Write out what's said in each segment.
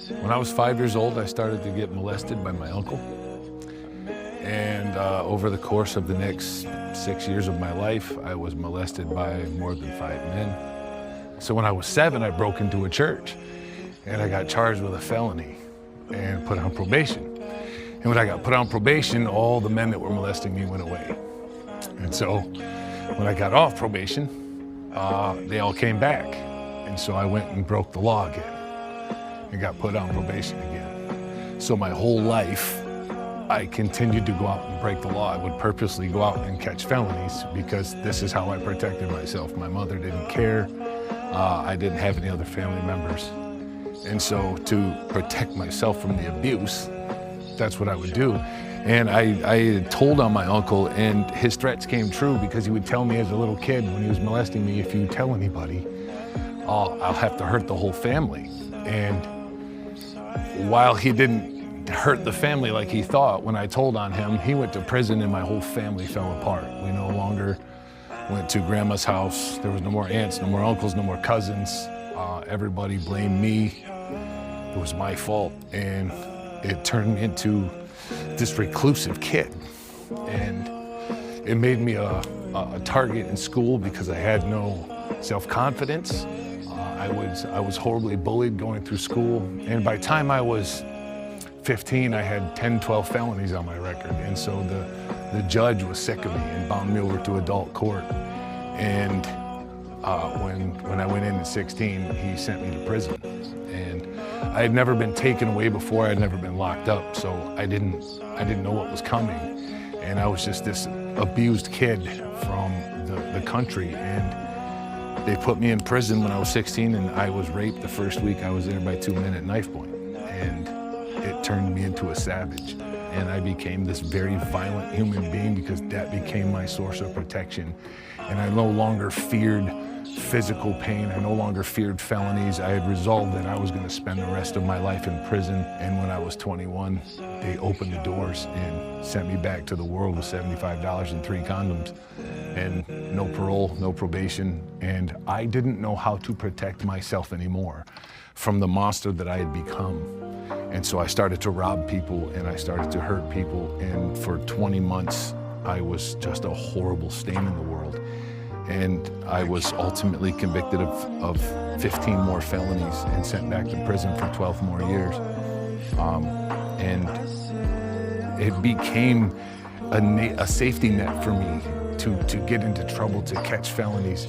When I was 5 years old, I started to get molested by my uncle. And over the course of the next 6 years of my life, I was molested by more than 5 men. So when I was 7, I broke into a church and I got charged with a felony and put on probation. And when I got put on probation, all the men that were molesting me went away. And so when I got off probation, they all came back. And so I went and broke the law again and got put on probation again. So my whole life, I continued to go out and break the law. I would purposely go out and catch felonies because this is how I protected myself. My mother didn't care. I didn't have any other family members. And so to protect myself from the abuse, that's what I would do. And I told on my uncle, and his threats came true because he would tell me as a little kid when he was molesting me, if you tell anybody, I'll have to hurt the whole family. And while he didn't hurt the family like he thought, when I told on him, he went to prison and my whole family fell apart. We no longer went to grandma's house. There was no more aunts, no more uncles, no more cousins. Everybody blamed me. It was my fault. And it turned me into this reclusive kid. And it made me a target in school because I had no self-confidence. I was horribly bullied going through school. And by the time I was 15, I had 10, 12 felonies on my record. And so the judge was sick of me and bound me over to adult court. And when I went in at 16, he sent me to prison. And I had never been taken away before. I had never been locked up, so I didn't know what was coming. And I was just this abused kid from the country. And they put me in prison when I was 16, and I was raped the first week I was there by 2 men at knife point. And it turned me into a savage. And I became this very violent human being because that became my source of protection. And I no longer feared physical pain. I no longer feared felonies. I had resolved that I was going to spend the rest of my life in prison. And when I was 21, they opened the doors and sent me back to the world with $75 and 3 condoms and no parole, no probation. And I didn't know how to protect myself anymore from the monster that I had become. And so I started to rob people and I started to hurt people. And for 20 months, I was just a horrible stain in the world. And I was ultimately convicted of 15 more felonies and sent back to prison for 12 more years. And it became a safety net for me to get into trouble, to catch felonies.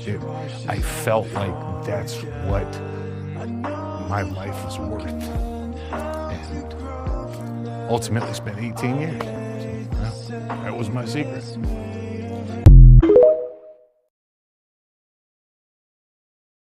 I felt like that's what my life was worth. And ultimately spent 18 years. So, that was my secret.